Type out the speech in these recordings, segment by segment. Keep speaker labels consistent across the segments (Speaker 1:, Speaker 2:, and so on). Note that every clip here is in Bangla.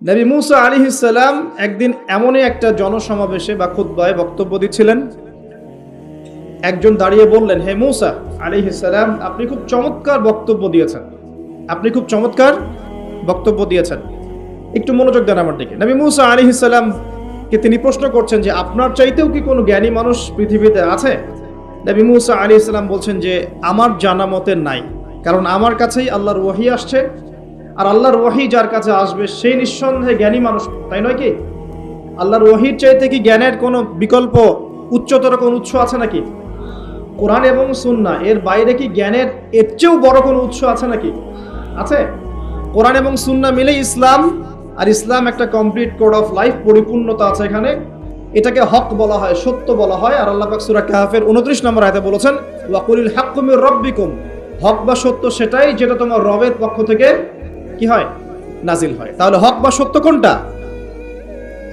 Speaker 1: নবী মুসা আলাইহিস সালাম একদিন এমনই একটা জনসমাবেশে বা খুতবায় বক্তব্য দিচ্ছিলেন। একজন দাঁড়িয়ে বললেন, হে মুসা আলাইহিস সালাম, আপনি খুব চমৎকার বক্তব্য দিয়েছেন, আপনি খুব চমৎকার বক্তব্য দিয়েছেন, একটু মনোযোগ দেন আমার দিকে। নবী মুসা আলাইহিস সালামকে তিনি প্রশ্ন করছেন যে আপনার চাইতেও কি কোনো জ্ঞানী মানুষ পৃথিবীতে আছে? নবী মুসা আলাইহিস সালাম বলছেন যে আমার জানা মতে নাই, কারণ আমার কাছেই আল্লাহর ওহী আসছে, আর আল্লাহর ওহী যার কাছে আসবে সেই নিঃসন্দেহে জ্ঞানী মানুষ, তাই নয় কি? আল্লাহর ওহীর চাইতে কি জ্ঞানের কোনো বিকল্প উচ্চতর কোনো উৎস আছে নাকি? কোরআন এবং সুন্নাহ এর বাইরে কি জ্ঞানের এর চেয়েও বড় কোনো উৎস আছে নাকি? আছে? কোরআন এবং সুন্নাহ মিলে ইসলাম, আর ইসলাম একটা কমপ্লিট কোড অফ লাইফ, পরিপূর্ণতা আছে এখানে। এটাকে হক বলা হয়, সত্য বলা হয়। আর আল্লাহ পাক সূরা কাহফের 29 নম্বর আয়াতে বলেছেন, ওয়াকুলিল হাক্কু মির রাব্বিকুম, হক বা সত্য সেটাই যেটা তোমার রবের পক্ষ থেকে কি হয়, নাজিল হয়। তাহলে হক বা সত্য কোনটা?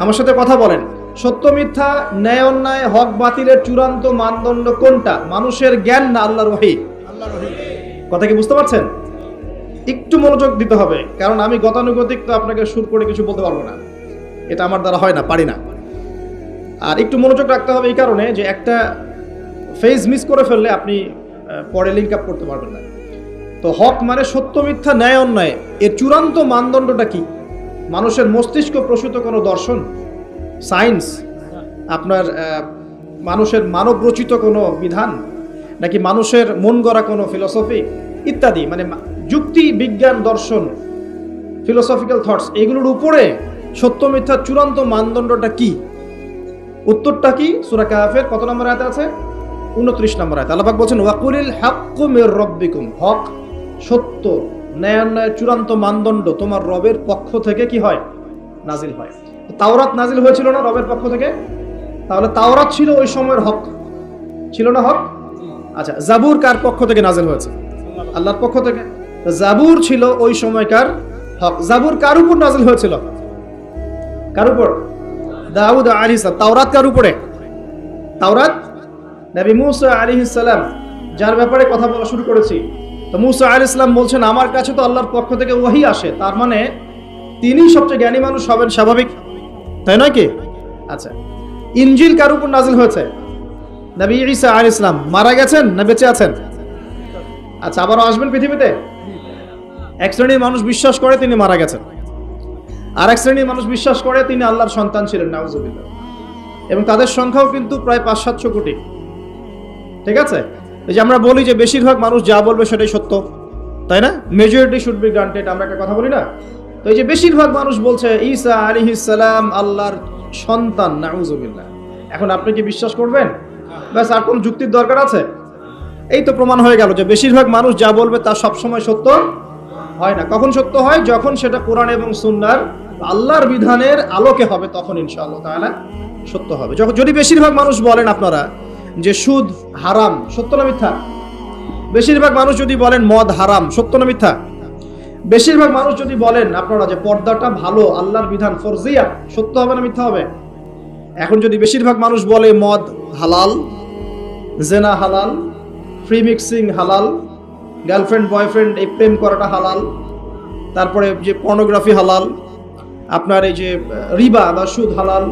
Speaker 1: আমার সাথে কথা বলেন। সত্য মিথ্যা, ন্যায় অন্যায়, হক বাতিলের চূড়ান্ত মানদণ্ড কোনটা? মানুষের জ্ঞান না আল্লাহর ওহী? কথা কি বুঝতে পারছেন? একটু মনোযোগ দিতে হবে, কারণ আমি গতানুগতিক তো আপনাকে সুর করে কিছু বলতে পারবো না, এটা আমার দ্বারা হয় না, পারি না। আর একটু মনোযোগ রাখতে হবে এই কারণে যে একটা ফেজ মিস করে ফেললে আপনি পরে লিঙ্ক আপ করতে পারবেন না। তো হক মানে সত্য মিথ্যা ন্যায় অন্যায়, এর চূড়ান্ত মানদণ্ডটা কি? মানুষের মস্তিষ্ক প্রসূত কোনো দর্শন, সায়েন্স, আপনার মানুষের মানব রচিত কোনো বিধান, নাকি মানুষের মন গড়া কোনো ফিলসফি ইত্যাদি, মানে যুক্তি, বিজ্ঞান, দর্শন, ফিলোসফিক্যাল থটস, এগুলোর উপরে সত্য মিথ্যার চূড়ান্ত মানদণ্ডটা কি? উত্তরটা কি? সূরা কাহফের কত নম্বর আয়াতে আছে? 29 নম্বর আয়াতে আল্লাহ পাক বলেন, ওয়াকুলিল হাক্কু মির রাব্বিকুম, হক সত্য ন্যায় অন্যায়ের চূড়ান্ত মানদণ্ড তোমার রবের পক্ষ থেকে কি হয়, নাজিল হয়। তাওরাত নাজিল হয়েছিল না রবের পক্ষ থেকে? তাহলে তাওরাত ছিল ওই সময়ের হক, ছিল না হক? আচ্ছা, জাবুর কার পক্ষ থেকে নাজিল হয়েছে? আল্লাহর পক্ষ থেকে। জাবুর ছিল ওই সময়কার হক। জাবুর কার উপর নাজিল হয়েছিল? কার উপর? দাউদ আলাইহিস সালাম। তাওরাত কার উপরে? তাওরাত নবী মুসা আলাইহিস সালাম, যার ব্যাপারে কথা বলা শুরু করেছি। তো মুসা আলাইহিস সালাম বলছেন আমার কাছে তো আল্লাহর পক্ষ থেকে ওহী আসে, তার মানে তিনি সবচেয়ে জ্ঞানী মানুষ হবেন, স্বাভাবিক, তাই নয় কি? আচ্ছা, ইনজিল কার উপর নাজিল হয়েছে? নবী ঈসা আলাইহিস সালাম। মারা গেছেন না বেঁচে আছেন? আচ্ছা, আবারও আসবেন পৃথিবীতে? এক শ্রেণীর মানুষ বিশ্বাস করে তিনি মারা গেছেন, আর এক শ্রেণীর মানুষ বিশ্বাস করে তিনি আল্লাহর সন্তান ছিলেন, নাউজুবিল্লাহ, এবং তাদের সংখ্যাও কিন্তু প্রায় 500-700 কোটি। ঠিক আছে? এই যে আমরা বলি যে বেশিরভাগ মানুষ যা বলবে সেটাই সত্য, তাই না? মেজরিটি শুড বি গ্রান্টেড, আমরা একটা কথা বলি না? তো এই যে বেশিরভাগ মানুষ বলছে ঈসা আলাইহিস সালাম আল্লাহর সন্তান, নাউজুবিল্লাহ, এখন আপনি কি বিশ্বাস করবেন? ব্যাস, আর কোন যুক্তির দরকার আছে? এই তো প্রমাণ হয়ে গেল যে বেশিরভাগ মানুষ যা বলবে তা সবসময় সত্য হয় না। কখন সত্য হয়? যখন সেটা কোরআন এবং সুন্নাহর, আল্লাহর বিধানের আলোকে হবে, তখন ইনশাআল্লাহ তাআলা সত্য হবে। যদি বেশিরভাগ মানুষ বলেন আপনারা যে সুদ হারাম, সত্য না মিথ্যা? বেশিরভাগ মানুষ যদি বলেন মদ হারাম, সত্য না মিথ্যা? বেশিরভাগ মানুষ যদি বলেন আপনারা যে পর্দাটা ভালো, আল্লাহর বিধান ফরজিয়াত, সত্য হবে না মিথ্যা হবে? এখন যদি বেশিরভাগ মানুষ বলে মদ হালাল, জেনা হালাল, ফ্রি মিক্সিং হালাল, গার্লফ্রেন্ড বয়ফ্রেন্ড এই প্রেম করাটা হালাল, তারপরে যে পর্নোগ্রাফি হালাল, আপনার এই যে রিবা বা সুদ হালাল,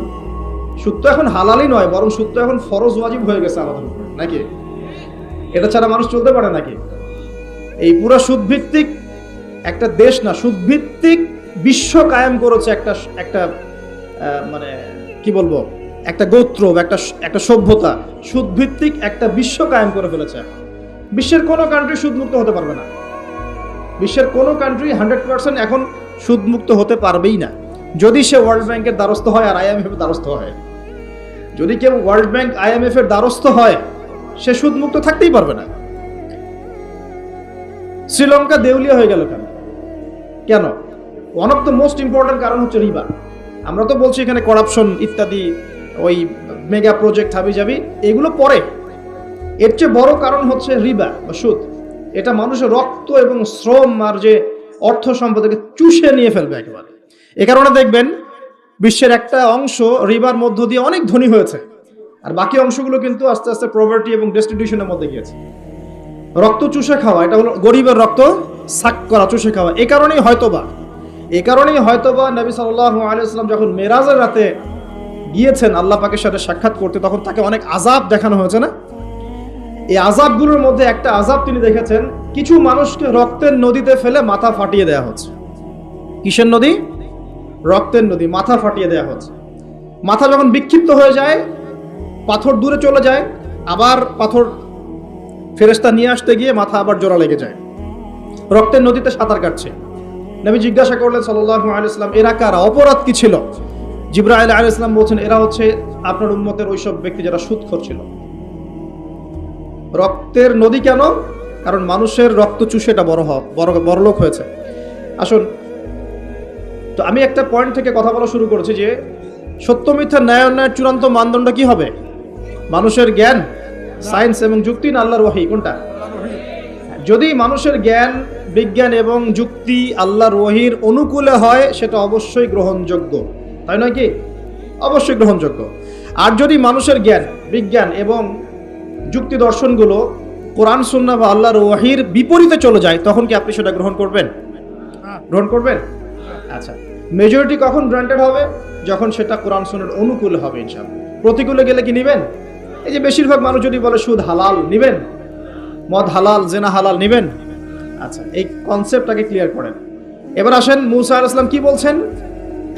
Speaker 1: সুদ তো এখন হালালই নয়, বরং সুদ তো এখন ফরজ ওয়াজিব হয়ে গেছে আমাদের উপরে, নাকি? এটা ছাড়া মানুষ চলতে পারে নাকি? এই পুরো সুদ ভিত্তিক একটা দেশ না, সুদ ভিত্তিক বিশ্ব কায়েম করেছে একটা মানে কি বলবো, একটা গোত্র, একটা সভ্যতা, সুদ ভিত্তিক একটা বিশ্ব কায়েম করে ফেলেছে। বিশ্বের কোনো কান্ট্রি সুদমুক্ত হতে পারবে না। বিশ্বের কোনো কান্ট্রি 100% এখন সুদমুক্ত হতে পারবেই না, যদি সে ওয়ার্ল্ড ব্যাংকের দ্বারস্থ হয় আর IMF এর দ্বারস্থ হয়। যদি কেউ ওয়ার্ল্ড ব্যাংক IMF এর দ্বারস্থ হয়, সে সুদমুক্ত থাকতেই পারবে না। শ্রীলঙ্কা দেউলিয়া হয়ে গেল কেন? কেন? One of the most important কারণ হচ্ছে রিবা। আমরা তো বলছি এখানে করাপশন ইত্যাদি, ওই মেগা প্রজেক্ট হাবিজাবি, এগুলো পরে। এর চেয়ে বড় কারণ হচ্ছে রিবা বা সুদ। এটা মানুষের রক্ত এবং শ্রম আর যে অর্থ সম্পদকে চুষে নিয়ে ফেলবে একেবারে। এ কারণে দেখবেন বিশ্বের একটা অংশ রিবার মধ্য দিয়ে অনেক ধনী হয়েছে, আর বাকি অংশগুলো কিন্তু আস্তে আস্তে পভার্টি এবং ডেস্টিটিউশনের মধ্যে গিয়েছে। রক্ত চুষে খাওয়া, এটা হলো গরিবের রক্ত সাক করা, চুষে খাওয়া। এ কারণেই হয়তোবা এই কারণেই হয়তোবা নবী সাল্লাল্লাহু আলাইহি ওয়াসাল্লাম যখন মেরাজের রাতে গিয়েছেন আল্লাহ পাকের সাথে সাক্ষাৎ করতে, তখন তাকে অনেক আযাব দেখানো হয়েছে না? এই আযাবগুলোর মধ্যে একটা আযাব তিনি দেখেছেন, কিছু মানুষকে রক্তের নদীতে ফেলে মাথা ফাটিয়ে দেওয়া হচ্ছে। কিসের নদী? রক্তের নদী। মাথা ফাটিয়ে দেওয়া হচ্ছে। মাথা যখন বিক্ষিপ্ত হয়ে যায়, পাথর দূরে চলে যায়, আবার পাথর ফেরেশতা নিয়ে আসতে গিয়ে মাথা আবার জোড়া লেগে যায়। রক্তের নদীতে সাঁতার কাটছে। নবী জিজ্ঞাসা করলেন সাল্লাল্লাহু আলাইহি ওয়াসাল্লাম, এরা কারা? অপরাধ কি ছিল? জিবরাইল আলাইহিস সালাম বলছেন, এরা হচ্ছে আপনার উম্মতের ওইসব ব্যক্তি যারা সুদখোর ছিল। রক্তের নদী কেন? কারণ মানুষের রক্ত চুষে এটা বড়লোক হয়েছে। আসুন, তো আমি একটা পয়েন্ট থেকে কথা বলা শুরু করেছি যে সত্য মিথ্যা ন্যায় অন্যায়ের চূড়ান্ত মানদণ্ড কি হবে? মানুষের জ্ঞান, সায়েন্স এবং যুক্তি, না আল্লাহর ওহী? কোনটা? যদি মানুষের জ্ঞান, বিজ্ঞান এবং যুক্তি আল্লাহর ওহীর অনুকূলে হয়, সেটা অবশ্যই গ্রহণযোগ্য, তাই নয় কি? অবশ্যই গ্রহণযোগ্য। আর যদি মানুষের জ্ঞান, বিজ্ঞান এবং যুক্তি দর্শনগুলো কোরআন সুন্নাহ বা আল্লাহর ওহীর বিপরীতে চলে যায়, তখন কি আপনি সেটা গ্রহণ করবেন? গ্রহণ করবেন? আচ্ছা, মেজরিটি কখন গ্রান্টেড হবে? যখন সেটা কোরআন সুন্নাহর অনুকূলে হবে ইনশাআল্লাহ। প্রতিকূলে গেলে কি নেবেন? এই যে বেশিরভাগ মানুষ যদি বলে সুদ হালাল, নেবেন? মদ হালাল, জেনা হালাল, নেবেন? আচ্ছা, এই কনসেপ্টটাকে ক্লিয়ার করেন। এবার আসেন, মুসা আলাইহিস সালাম কি বলছেন?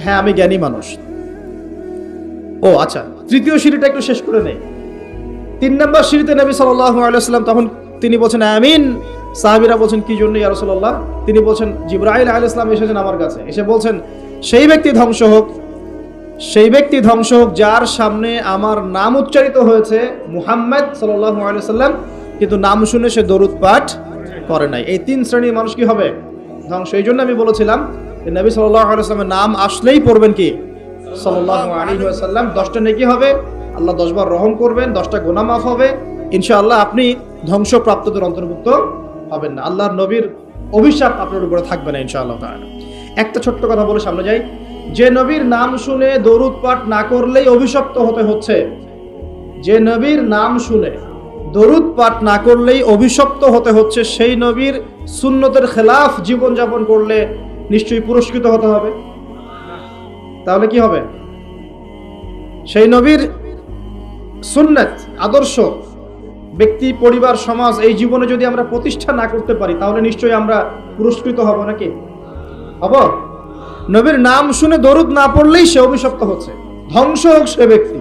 Speaker 1: হ্যাঁ, আমি জ্ঞানী মানুষ। ও আচ্ছা, তৃতীয় সিঁড়িটা একটু শেষ করে নেই। 3 নম্বর সিঁড়িতে নবী সাল্লাল্লাহু আলাইহি ওয়াসাল্লাম তখন তিনি বলছেন আমিন। সাহাবীরা বলছেন কি জন্য ইয়া রাসূলুল্লাহ? তিনি বলছেন জিবরাইল আলাইহিস সালাম এসেছেন আমার কাছে, এসে বলছেন সেই ব্যক্তি ধ্বংস হোক, সেই ব্যক্তি ধ্বংস হোক যার সামনে আমার নাম উচ্চারিত হয়েছে মুহাম্মদ সাল্লাল্লাহু আলাইহি ওয়াসাল্লাম, কিন্তু নাম শুনে সে দরুদ পাঠ করে নাই। এই 3 শ্রেণীর মানুষ কি হবে? ধ্বংস। এই জন্য আমি বলেছিলাম যে নবী সাল্লাল্লাহু আলাইহি ওয়াসাল্লামের নাম আসলেই পড়বেন কি সাল্লাল্লাহু আলাইহি ওয়াসাল্লাম। 10টা নেকি হবে, আল্লাহ 10 বার রহম করবেন, 10টা গুনাহ মাফ হবে ইনশাআল্লাহ। আপনি ধ্বংসপ্রাপ্তদের অন্তর্ভুক্ত হবেন না, আল্লাহর নবীর অভিশাপ আপনার উপরে থাকবে না ইনশাআল্লাহ তাআলা। একটা ছোট্ট কথা বলে সামনে যাই। যে নবীর নাম শুনে দরুদ পাঠ না করলেই অভিশপ্ত হতে হচ্ছে, যে নবীর নাম শুনে দরুদ পাঠ না করলেই অভিশপ্ত হতে হচ্ছে, সেই নবীর সুন্নতের খেলাফ জীবনযাপন করলে নিশ্চয়ই পুরস্কৃত হতে হবে। তাহলে কি হবে? সেই নবীর সুন্নাত, আদর্শ, ব্যক্তি, পরিবার, সমাজ এই জীবনে যদি আমরা প্রতিষ্ঠা না করতে পারি, তাহলে নিশ্চয়ই আমরা পুরস্কৃত হব নাকি? হব? নবীর নাম শুনে দরুদ না পড়লেই সে অভিশপ্ত হচ্ছে। ধ্বংস হোক সে ব্যক্তি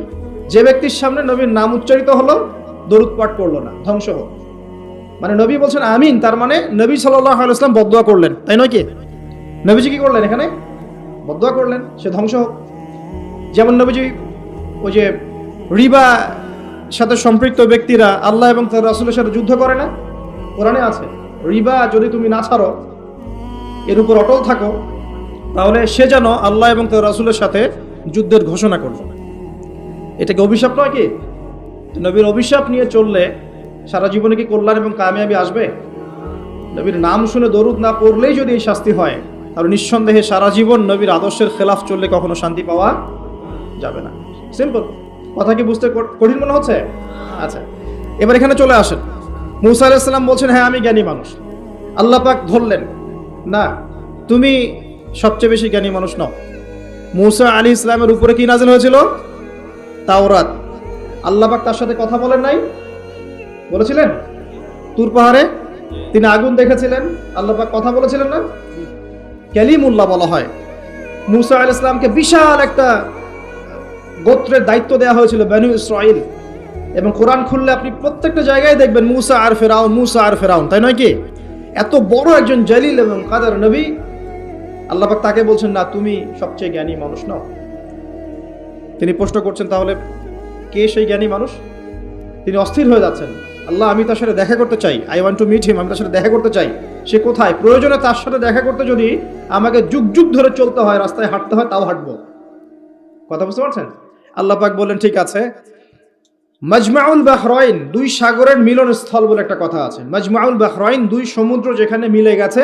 Speaker 1: যে ব্যক্তির সামনে নবীর নাম উচ্চারিত হলো, দরুদ পাঠ করলো না, ধ্বংস হোক। মানে নবী বলছেন আমিন, তার মানে নবী সাল্লাল্লাহু আলাইহি ওয়াসাল্লাম বদদুয়া করলেন, তাই নয় কি? নবীজি কি করলেন? এখানে বদদুয়া করলেন, সে ধ্বংস হোক। যেমন নবীজি ওই যে রিবা সাথে সম্পৃক্ত ব্যক্তিরা আল্লাহ এবং তার রাসূলের সাথে যুদ্ধ করে না? কোরআনে আছে, রিবা যদি তুমি না ছাড়ো, এর উপর অটল থাকো, তাহলে সে যেন আল্লাহ এবং তার রাসূলের সাথে যুদ্ধের ঘোষণা করবে। এটা কি অভিশাপ নয় কি? নবীর অভিশাপ নিয়ে চললে সারা জীবনে কি কল্যাণ এবং কামিয়াবি আসবে? নবীর নাম শুনে দরুদ না পড়লেই যদি এই শাস্তি হয়, তাহলে নিঃসন্দেহে সারা জীবন নবীর আদর্শের খেলাফ চললে কখনো শান্তি পাওয়া যাবে না। সিম্পল কথা, কি বুঝতে কঠিন মনে হচ্ছে? আচ্ছা, এবার এখানে চলে আসেন। মুসা আলাইহিস সালাম বলছেন হ্যাঁ আমি জ্ঞানী মানুষ। আল্লাহ পাক ধরলেন না, তুমি সবচেয়ে বেশি জ্ঞানী মানুষ নও। মুসা আলাইহিস সালামের উপরে কি নাযিল হয়েছিল? তাওরাত। আল্লাহ পাক তার সাথে কথা বলেন নাই? বলেছিলেন? তুর পাহাড়ে তিনি আগুন দেখেছিলেন, আল্লাহ পাক কথা বলেছিলেন না? কালিমুল্লাহ বলা হয়। মুসা আলাইহিস সালামকে বিশাল একটা গোত্রের দায়িত্ব দেওয়া হয়েছিল, বনু ইসরাইল। এবং কোরআন খুললে আপনি প্রত্যেকটা জায়গায় দেখবেন মুসা আর ফেরাউন, মুসা আর ফেরাউন, তাই নয় কি? এত বড় একজন জলিল এবং কাদের নবী, আল্লাহ পাক তাকে বলছেন না তুমি সবচেয়ে জ্ঞানী মানুষ নও। তিনি প্রশ্ন করছেন তাহলে কে সেই জ্ঞানী মানুষ? তিনি অস্থির হয়ে যাচ্ছেন। আল্লাহ আমি তার সাথে দেখা করতে চাই, I want to meet him, আমি তার সাথে দেখা করতে চাই। সে কোথায়? প্রয়োজনে তার সাথে দেখা করতে যদি আমাকে যুগ যুগ ধরে চলতে হয়, রাস্তায় হাঁটতে হয়, তাও হাঁটবো। কথা বুঝতে পারছেন? আল্লাহ পাক বললেন ঠিক আছে। মাজমাউল বাহরাইন, দুই সাগরের মিলনস্থল বলে একটা কথা আছে। মাজমাউল বাহরাইন, দুই সমুদ্র যেখানে মিলে গেছে,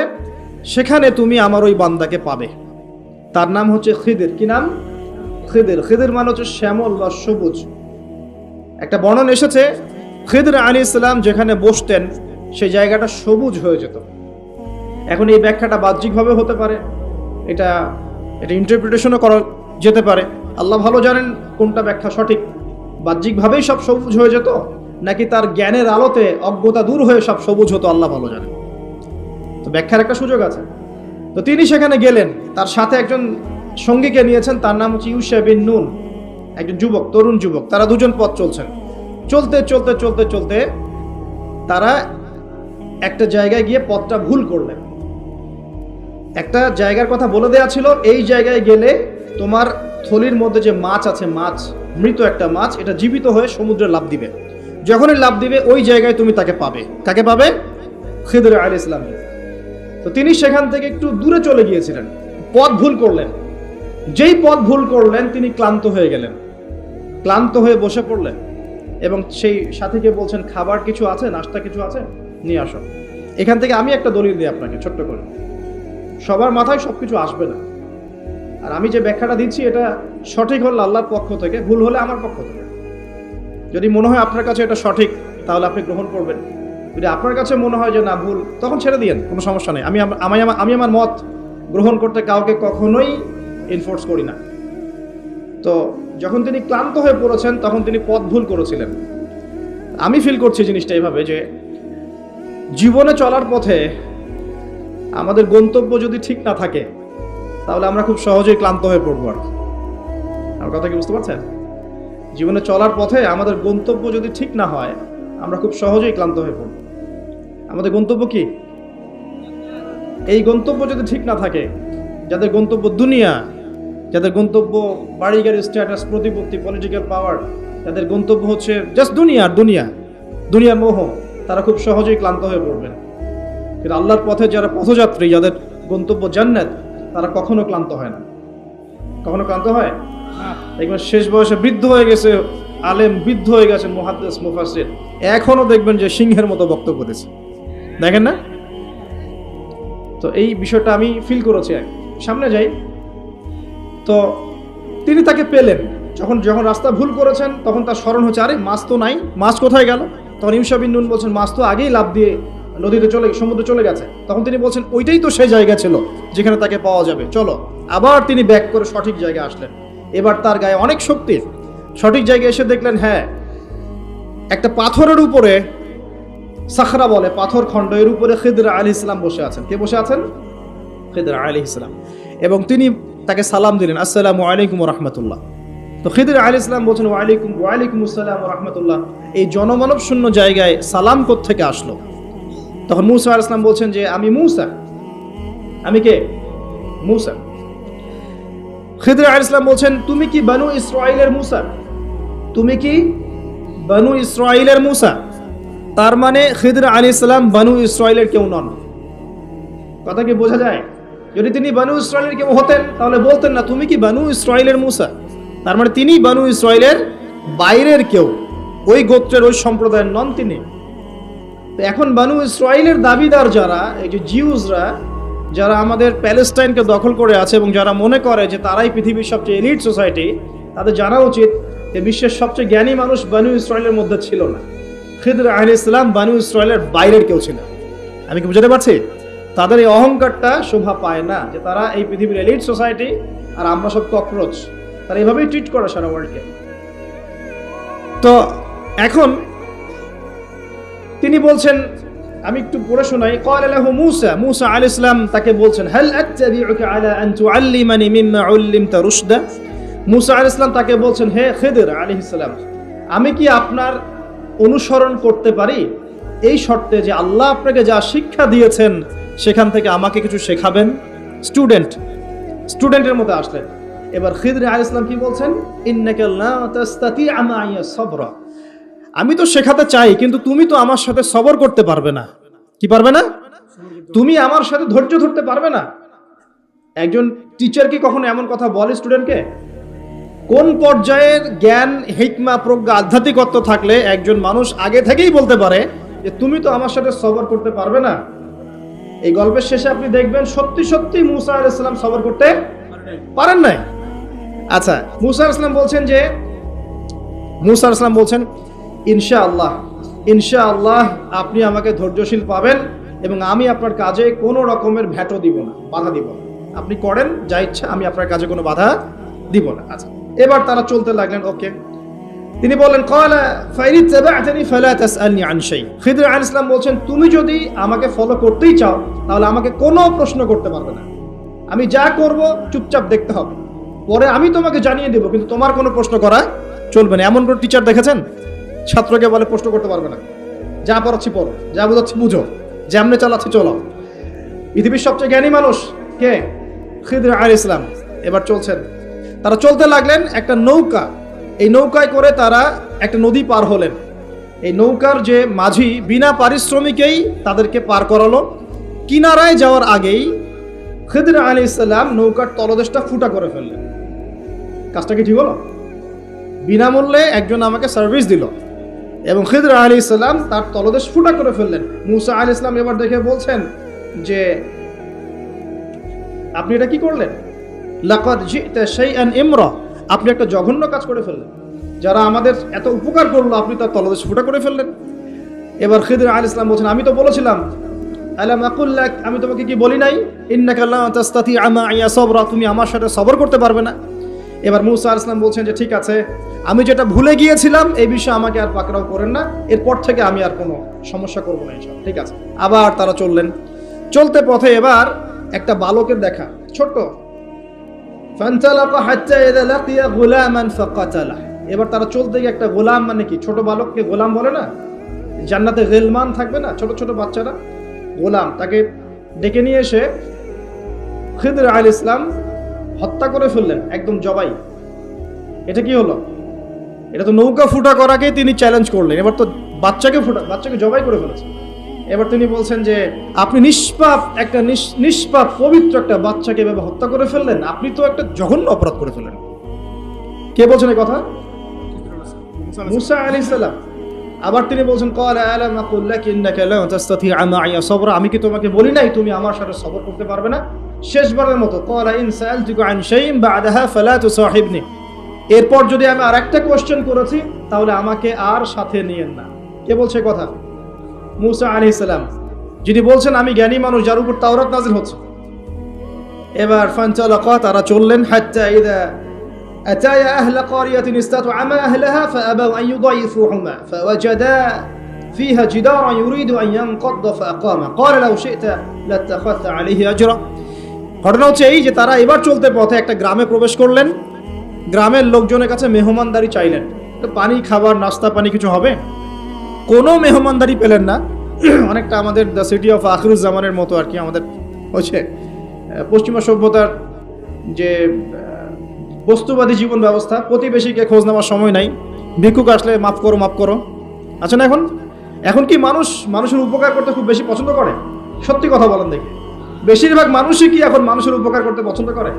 Speaker 1: সেখানে তুমি আমার ওই বান্দাকে পাবে। তার নাম হচ্ছে খিদির। কি নাম? খিদির। খিদির মানে হচ্ছে শ্যামল বা সবুজ। একটা বর্ণনা এসেছে খিদির আলাইহিস সালাম যেখানে বসতেন সেই জায়গাটা সবুজ হয়ে যেত। এখন এই ব্যাখ্যাটা বাহ্যিকভাবে হতে পারে এটা এটা ইন্টারপ্রিটেশনও করা যেতে পারে। আল্লাহ ভালো জানেন কোনটা ব্যাখ্যা সঠিক। বাহ্যিকভাবেই সব সবুজ হয়ে যেত, নাকি তার জ্ঞানের আলোতে অজ্ঞতা দূর হয়ে সব সবুজ হতো, আল্লাহ ভালো জানেন। তো ব্যাখ্যার একটা সুযোগ আছে। তো তিনি সেখানে গেলেন, তার সাথে একজন সঙ্গীকে নিয়েছেন, তার নাম হচ্ছে ইউশা বিন নুন, একজন যুবক, তরুণ যুবক। তারা দুজন পথ চলছেন। চলতে চলতে চলতে চলতে তারা একটা জায়গায় গিয়ে পথটা ভুল করলেন। একটা জায়গার কথা বলে দেয়া ছিল, এই জায়গায় গেলে তোমার থলির মধ্যে যে মাছ আছে, মাছ, মৃত একটা মাছ, এটা জীবিত হয়ে সমুদ্রে লাফ দিবে। যখনই লাফ দিবে ওই জায়গায় তুমি তাকে পাবে। কাকে পাবে? খিদর আলাইহিস সালাম। তো তিনি সেখান থেকে একটু দূরে চলে গিয়েছিলেন, পথ ভুল করলেন। যেই পথ ভুল করলেন তিনি ক্লান্ত হয়ে গেলেন, ক্লান্ত হয়ে বসে পড়লেন এবং সেই সাথীকে বলছেন, খাবার কিছু আছে, নাস্তা কিছু আছে, নিয়ে আসো। এখান থেকে আমি একটা দলিল দিই আপনাকে ছোট্ট করে। সবার মাথায় সবকিছু আসবে না, আর আমি যে ব্যাখ্যাটা দিচ্ছি এটা সঠিক হলে আল্লাহর পক্ষ থেকে, ভুল হলে আমার পক্ষ থেকে। যদি মনে হয় আপনার কাছে এটা সঠিক তাহলে আপনি গ্রহণ করবেন, যদি আপনার কাছে মনে হয় যে না ভুল, তখন ছেড়ে দিয়েন, কোনো সমস্যা নেই। আমি আমার মত গ্রহণ করতে কাউকে কখনোই এনফোর্স করি না। তো যখন তিনি ক্লান্ত হয়ে পড়েছেন তখন তিনি পথ ভুল করেছিলেন। আমি ফিল করছি জিনিসটা এইভাবে যে জীবনে চলার পথে আমাদের গন্তব্য যদি ঠিক না থাকে তাহলে আমরা খুব সহজেই ক্লান্ত হয়ে পড়বো। আর আমার কথা কি বুঝতে পারছেন? জীবনে চলার পথে আমাদের গন্তব্য যদি ঠিক না হয় আমরা খুব সহজেই ক্লান্ত হয়ে পড়ব। আমাদের গন্তব্য কি? এই গন্তব্য যদি ঠিক না থাকে, যাদের গন্তব্য দুনিয়া, যাদের গন্তব্য বাড়ি গাড়ি, স্ট্যাটাস, প্রতিপত্তি, পলিটিক্যাল পাওয়ার, যাদের গন্তব্য হচ্ছে জাস্ট দুনিয়ার মোহ, তারা খুব সহজেই ক্লান্ত হয়ে পড়বেন। কিন্তু আল্লাহর পথে যারা পথযাত্রী, যাদের গন্তব্য জান্নাত, তারা কখনো ক্লান্ত হয় না। কখনো ক্লান্ত হয়? দেখবেন শেষ বয়সে বৃদ্ধ হয়ে গেছে আলেম, বৃদ্ধ হয়ে গেছেন মুহাদ্দিস, মুফাসসির, এখনো দেখবেন যে সিংহের মতো বক্তব্য দিচ্ছে, দেখেন না? তো এই বিষয়টা আমি ফিল করেছি। সামনে যাই, তো তিনি তাকে পেলেন। যখন রাস্তা ভুল করেছেন তখন তার স্মরণ হচ্ছে, আরে মাছ তো নাই, মাছ কোথায় গেল? তখন ইউশা বিন নুন বলছেন, মাছ তো আগেই লাফ দিয়ে নদীতে সমুদ্রে চলে গেছে। তখন তিনি বলছেন, ওইটাই তো সেই জায়গা ছিল যেখানে তাকে পাওয়া যাবে, চলো। আবার তিনি ব্যাক করে সঠিক জায়গায় আসলেন। এবার তার গায়ে অনেক শক্তি। সঠিক জায়গায় এসে দেখলেন, হ্যাঁ, একটা পাথরের উপরে, সাখরা বলে, পাথর খণ্ড, এর উপরে খিদর আলাইহিস সালাম বসে আছেন। কে বসে আছেন? খিদর আলাইহিস সালাম। এবং তিনি তাকে সালাম দিলেন, আসসালামু আলাইকুম ওয়া রাহমাতুল্লাহ। তো খিদর আলাইহিস সালাম বলছেন, ওয়ালাইকুম আসসালাম ওয়া রাহমাতুল্লাহ। এই জনমানব শূন্য জায়গায় সালাম কোত্থেকে আসলো? তখন মূসা আলাইহিস সালাম বলছেন যে, আমি মূসা। আমি কে? মূসা। খিদর আলাইহিস সালাম বলছেন, তুমি কি বনু ইসরাঈলের মূসা? তুমি কি বনু ইসরাঈলের মূসা? তার মানে খিদর আলাইহিস সালাম বনু ইসরাঈলের কেউ নন। কথা কি বোঝা যায়? যদি তিনি বনু ইসরাঈলের কেউ হতেন তাহলে বলতেন না, তুমি কি বনু ইসরাঈলের মূসা? তার মানে তিনি বনু ইসরাঈলের বাইরের কেউ, ওই গোত্রের, ওই সম্প্রদায়ের নন তিনি। তো এখন বনু ইসরাঈলের দাবিদার যারা, এই যে জিউসরা, যারা আমাদের প্যালেস্টাইনকে দখল করে আছে এবং যারা মনে করে যে তারাই পৃথিবীর সবচেয়ে এলিট সোসাইটি, তাদের জানা উচিত যে বিশ্বের সবচেয়ে জ্ঞানী মানুষ বনু ইসরাঈলের মধ্যে ছিল না। খিদর আলাইহিস সালাম বনু ইসরাঈলের বাইরের কেউ ছিল। আমি কি বুঝাতে পারছি? তাদের এই অহংকারটা শোভা পায় না যে তারা এই পৃথিবীর এলিট সোসাইটি আর আমরা সব ককরোচ। তারা এইভাবেই ট্রিট করে সারা ওয়ার্ল্ডকে। তো এখন তিনি বলছেন, আমি একটু পড়ে শোনাই। ক্বালা লাহু মূসা, মূসা আলাইহিস সালাম তাকে বলছেন, হাল আত্তাবিউকা আলা আন তুআল্লিমানি মিম্মা উল্লিমতা রুশদা। মূসা আলাইহিস সালাম তাকে বলছেন, হে খিদর আলাইহিস সালাম, আমি কি আপনার অনুসরণ করতে পারি এই শর্তে যে আল্লাহ আপনাকে যা শিক্ষা দিয়েছেন সেখান থেকে আমাকে কিছু শেখাবেন? স্টুডেন্টের মতো আসলেন। এবার খিদর আলাইহিস সালাম কি বলছেন? ইন্নাকা লা তাস্তাতি'আ মা'ইয়া সাবরা। আমি তো শেখাতে চাই, কিন্তু তুমি তো আমার সাথে সবর করতে পারবে না। কি পারবে না? তুমি আমার সাথে ধৈর্য ধরতে পারবে না। একজন টিচার কি কখনো এমন কথা বলে স্টুডেন্টকে? কোন পর্যায়ের জ্ঞান, হিকমা, প্রজ্ঞা, আধ্যাত্মিকত্ব থাকলে একজন মানুষ আগে থেকেই বলতে পারে যে তুমি তো আমার সাথে সবর করতে পারবে না? এই গল্পের শেষে আপনি দেখবেন সত্যি সত্যি মূসা আলাইহিস সালাম সবর করতে পারেন নাই। আচ্ছা, মূসা আলাইহিস সালাম বলছেন, ইনশাআল্লাহ আপনি আমাকে ধৈর্যশীল পাবেন এবং আমি আপনার কাজে কোনো রকমের ভ্যাটও দিব না, বাধা দিব না। আপনি করেন যা ইচ্ছা, আমি আপনার কাজে কোনো বাধা দিব না। আচ্ছা, এবার তারা চলতে লাগলেন। ওকে, তিনি বললেন ক্বালা ফাইন তাবা'তানি ফালা তাসআলনি আন শাই। খিদর আলাইহিস সালাম বলছেন, তুমি যদি আমাকে ফলো করতেই চাও তাহলে আমাকে কোনো প্রশ্ন করতে পারবে না, আমি যা করব চুপচাপ দেখতে হবে, পরে আমি তোমাকে জানিয়ে দেব, কিন্তু তোমার কোনো প্রশ্ন করা চলবে না। এমন কোনো টিচার দেখেছেন ছাত্রকে বলে প্রশ্ন করতে পারবে না, যা পড়াচ্ছি পড়ো, যা বোঝাচ্ছি বুঝো, যেমনে চালাচ্ছি চলো। পৃথিবীর সবচেয়ে জ্ঞানী মানুষ কে? খিদর আলাইহিস সালাম। এবার চলছেন, তারা চলতে লাগলেন। একটা নৌকা, এই নৌকায় করে তারা একটা নদী পার হলেন। এই নৌকার যে মাঝি বিনা পারিশ্রমিকেই তাদেরকে পার করালো। কিনারায় যাওয়ার আগেই খিদর আলাইহিস সালাম নৌকার তলদেশটা ফুটা করে ফেললেন। কাজটা কি ঠিক হলো? বিনামূল্যে একজন আমাকে সার্ভিস দিল এবং খিদর আলাইহিস সালাম তার তলদেশ ফুটা করে ফেললেন। মুসা আলাইহিস সালাম এবার দেখে বলছেন যে আপনি এটা কি করলেন? লাকাদ জি'তা শাইআন ইমরা, আপনি একটা জঘন্য কাজ করে ফেললেন। যারা আমাদের এত উপকার করলো আপনি তার তলদেশ ফুটা করে ফেললেন। এবার খিদর আলাইহিস সালাম বলছেন, আমি তো বলেছিলাম, আলাম আকুল লাক, আমি তোমাকে কি বলি নাই, ইন্নাকা লা তাসতাতি'আ মা'ইয়া সাবরা, তুমি আমার সাথে সবর করতে পারবে না। এবার মুসা আলাইহিস সালাম বলছেন যে ঠিক আছে, আমি যেটা ভুলে গিয়েছিলাম এই বিষয়ে আমাকে আর পাকড়াও করেন না, এরপর থেকে আমি আর কোনো সমস্যা করবো না ইনশাআল্লাহ। ঠিক আছে। আবার তারা চললেন। চলতে পথে এবার একটা বালকের দেখা, ছোট। ফান্তালাকা হাত্তা ইযা লাকিয়া গুলামান ফাকাতালা। এবার তারা চলতে গিয়ে একটা গোলাম, মানে কি ছোট বালককে গোলাম বলে না? জান্নাতে গিলমান থাকবে না, ছোট ছোট বাচ্চারা, গোলাম, তাকে ডেকে নিয়ে এসে খিদর আলাইহিস সালাম হত্যা করে ফেললেন, একদম জবাই। এটা কি হলো? এটা তো নৌকা ফুটা করাকে তিনি চ্যালেঞ্জ করলেন, এবার তো বাচ্চাকে জবাই করে ফেলেছেন। এবার তিনি বলছেন যে আপনি নিষ্পাপ, একটা নিষ্পাপ পবিত্র একটা বাচ্চাকে এভাবে হত্যা করে ফেললেন, আপনি তো একটা জঘন্য অপরাধ করে ফেললেন। কে বলছেন এই কথা? মুসা আলাইহিস সালাম। আবার তিনি বলছেন ক্বালা আলাম আকুল লাক ইন্নাকা লা তাসতাতি'আ মা'ইয়া সাবরা, আমি কি তোমাকে বলি নাই তুমি আমার সাথে সবর করতে পারবে না? শেষবারের মতো ক্বালা ইন সাআলতুকা আন শাইইন বা'দাহা ফালা তুসাহিবনি, এরপর যদি আমি আরেকটা কোশ্চেন করেছি তাহলে আমাকে আর সাথে নিয়েন না। কে বলছে কথা? মুসা আলাইহিস সালাম, যিনি বলছেন আমি জ্ঞানী মানুষ, যার উপর তাওরাত নাযিল হচ্ছে। এবার ফান্তালাকা, তারা চললেন। হাত্তা ইযা আতায়া আহলা ক্বারিয়াতিন ইসতাতআমা আহলাহা ফাআবাউ আন ইউদাইফুহুমা ফাওয়াজাদা ফিহা জিদারান ইউরিদু আন ইয়ানকাদ্দা ফাআকামা ক্বালা লাউ শি'তা লাত্তাখাযতা আলাইহি আজরা। ঘটনা হচ্ছে এই যে তারা এবার চলতে পথে একটা গ্রামে প্রবেশ করলেন। গ্রামের লোকজনের কাছে মেহমানদারি চাইলেন, পানি, খাবার, নাস্তা পানি কিছু হবে। কোনো মেহমানদারি পেলেন না। অনেকটা আমাদের দ্য সিটি অফ আখিরুজ্জামানের মতো আর কি, আমাদের হচ্ছে পশ্চিমা সভ্যতার যে বস্তুবাদী জীবন ব্যবস্থা, প্রতিবেশীকে খোঁজ নেওয়ার সময় নাই, ভিক্ষুক আসলে মাফ করো মাফ করো। আচ্ছা না, এখন কি মানুষের উপকার করতে খুব বেশি পছন্দ করে? সত্যি কথা বলেন দেখি, বেশিরভাগ মানুষই কি এখন মানুষের উপকার করতে পছন্দ করে?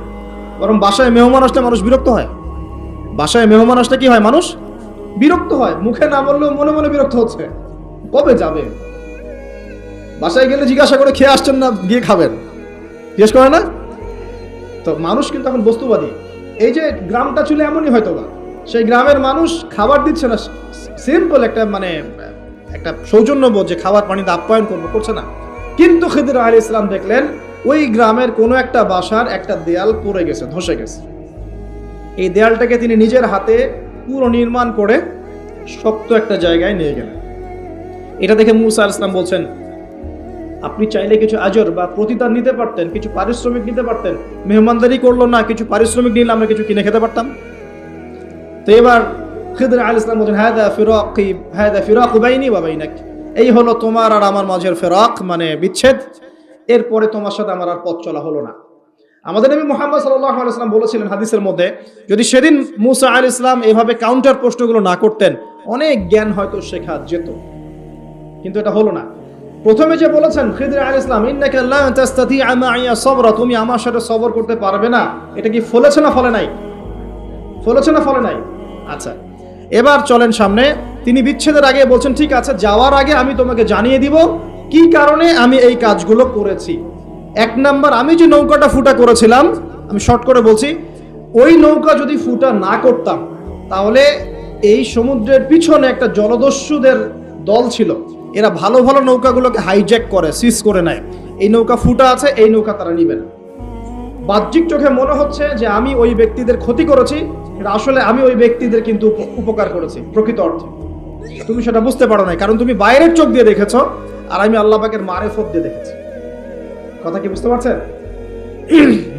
Speaker 1: বরং বাসায় মেহমান আসলে মানুষ বিরক্ত হয়। বাসায় মেহমান আসলে কি হয়? মানুষ বিরক্ত হয়। মুখে না বললেও মনে মনে বিরক্ত হচ্ছে, কবে যাবে। বাসায় গেলে জিজ্ঞাসা করে খেয়ে আসছেন না, গিয়ে খাবেন, জিজ্ঞেস করে না তো। মানুষ কিন্তু এখন বস্তুবাদী। এই যে গ্রামটা ছিল এমনই হয়তো বা, সেই গ্রামের মানুষ খাবার দিচ্ছে না, সিম্পল একটা মানে একটা সৌজন্যবোধ যে খাবার পানিতে আপ্যায়ন করছে না। কিন্তু খিদর আলাইহিস সালাম দেখলেন ওই গ্রামের কোনো একটা বাসার একটা দেয়াল পড়ে গেছে, ধসে গেছে। এই দেয়ালটাকে তিনি নিজের হাতে পুরো নির্মাণ করে শক্ত একটা জায়গায় নিয়ে গেলেন। এটা দেখে মুসা আলাইহিস সালাম বলছেন, আপনি চাইলে কিছু আজর বা প্রতিদান নিতে পারতেন, কিছু পারিশ্রমিক নিতে পারতেন। মেহমানদারি করলো না, কিছু পারিশ্রমিক নিলে আমরা কিছু কিনে খেতে পারতাম। তো এবার খিদর আলাইহিস সালাম বলছেন, হাদা ফিরাকু বাইনি ওয়া বাইনাক, এই হলো তোমার আর আমার মাঝের ফিরাক, মানে বিচ্ছেদ। এরপরে তোমার সাথে আমার আর পথ চলা হলো না। আমাদের নবী মুহাম্মদ সাল্লাল্লাহু আলাইহি ওয়াসাল্লাম বলেছিলেন হাদিসের মধ্যে, যদি সেদিন মুসা আলাইহিস সালাম এভাবে কাউন্টার প্রশ্নগুলো না করতেন, অনেক জ্ঞান হয়তো শেখা যেত, কিন্তু এটা হলো না। প্রথমে যে বলেছেন খিদর আলাইহিস সালাম, ইন্নাকা লা তাসতাতি'আ মা'ইয়া সাবরা, তুমি আমার সাথে সবর করতে পারবে না, এটা কি ফলেছে না ফলে নাই? ফলেছে না ফলে নাই? আচ্ছা, এবার চলেন সামনে। তিনি বিচ্ছেদের আগে বলছেন, ঠিক আছে, যাওয়ার আগে আমি তোমাকে জানিয়ে দিব কি কারণে আমি এই কাজগুলো করেছি। এক নাম্বার, আমি যে নৌকাটা ফুটা করেছিলাম, আমি শর্ট করে বলছি, ওই নৌকা যদি ফুটা না করতাম তাহলে এই সমুদ্রের পিছনে একটা জলদস্যুদের দল ছিল, এরা ভালো ভালো নৌকাগুলোকে হাইজ্যাক করে, সিজ করে নেয়। এই নৌকা ফুটা আছে, এই নৌকা তারা নিবে না। বাহ্যিক চোখে মনে হচ্ছে যে আমি ওই ব্যক্তিদের ক্ষতি করেছি, কিন্তু আসলে আমি ওই ব্যক্তিদের কিন্তু উপকার করেছি প্রকৃত অর্থে। তুমি সেটা বুঝতে পারো না, কারণ তুমি বাইরের চোখ দিয়ে দেখেছো, আর আমি আল্লাহ পাকের মারেফত দিয়ে দেখেছি। কথা কি বুঝতে পারছেন?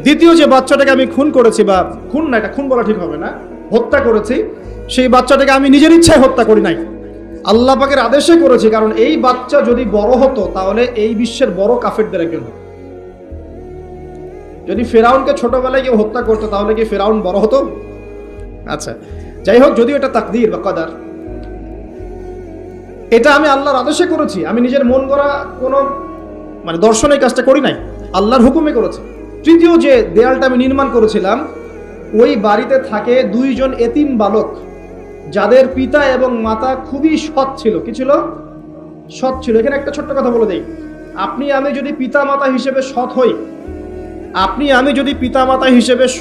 Speaker 1: দ্বিতীয় যে বাচ্চাটাকে আমি খুন করেছি, বা খুন না, এটা খুন বলা ঠিক হবে না, হত্যা করেছি, সেই বাচ্চাটাকে আমি নিজের ইচ্ছায় হত্যা করি নাই, আল্লাহ পাকের আদেশে করেছি। কারণ এই বাচ্চা যদি বড় হতো তাহলে এই বিশ্বের বড় কাফেরদের একজন হতো। যদি ফেরাউনকে ছোটবেলায় কেউ হত্যা করতো তাহলে কি ফেরাউন বড় হতো? আচ্ছা, যাই হোক, যদিও এটা তাকদীর বা কদর, এটা আমি আল্লাহর আদেশে করেছি, আমি নিজের মন গড়া কোনো দর্শনে কাজটা করি নাই, আল্লাহর হুকুমে করেছি। তৃতীয় যে দেয়ালটা আমি নির্মাণ করেছিলাম, ওই বাড়িতে থাকে 2 জন এতিম বালক, যাদের পিতা এবং মাতা খুবই সৎ ছিল। কি ছিল? সৎ ছিল। এখানে একটা ছোট্ট কথা বলে দেই, আপনি আমি যদি পিতা মাতা হিসেবে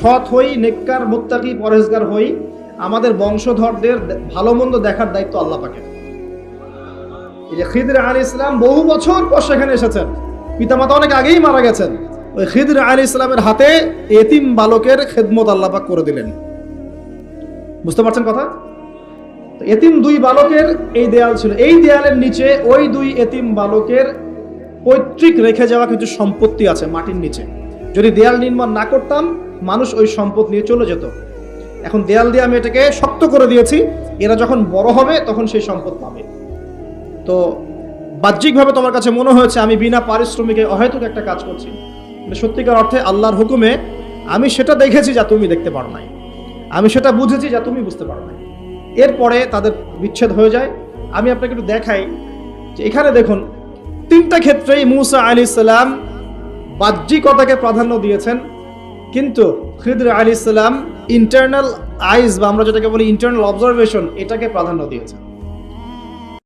Speaker 1: সৎ হই, নেককার, মুত্তাকি, পরহেজগার হই, আমাদের বংশধরদের ভালো মন্দ দেখার দায়িত্ব আল্লাহ পাকের। এই যে খিদর আলাইহিস সালাম বহু বছর পর সেখানে এসেছেন, পিতামাতা অনেক আগেই মারা গেছেন, ওই খিদর আলাইহিস সালামের হাতে এতিম বালকের খেদমত আল্লাহ পাক করে দিলেন। বুঝতে পারছেন কথা? এতিম 2 বালকের এই দেয়াল ছিল, এই দেয়ালের নিচে ওই 2 এতিম বালকের পৈতৃক রেখে যাওয়া কিছু সম্পত্তি আছে মাটির নিচে। যদি দেয়াল নির্মাণ না করতাম, মানুষ ওই সম্পদ নিয়ে চলে যেত। এখন দেয়াল দিয়ে আমি এটাকে শক্ত করে দিয়েছি, এরা যখন বড় হবে তখন সেই সম্পদ পাবে। তো বাহ্যিকভাবে তোমার কাছে মনে হয়েছে আমি বিনা পারিশ্রমিকে অহেতুক একটা কাজ করছি, সত্যিকার অর্থে আল্লাহর হুকুমে আমি সেটা দেখেছি যা তুমি দেখতে পারো নাই, আমি সেটা বুঝেছি যা তুমি বুঝতে পারো নাই। এরপরে তাদের বিচ্ছেদ হয়ে যায়। আমি আপনাকে একটু দেখাই যে এখানে দেখুন, 3টা ক্ষেত্রেই মূসা আলাইহিস সালাম বাহ্যিকতাকে প্রাধান্য দিয়েছেন, কিন্তু খিদর আলাইহিস সালাম ইন্টারনাল আইজ, বা আমরা যেটাকে বলি ইন্টারনাল অবজারভেশন, এটাকে প্রাধান্য দিয়েছেন।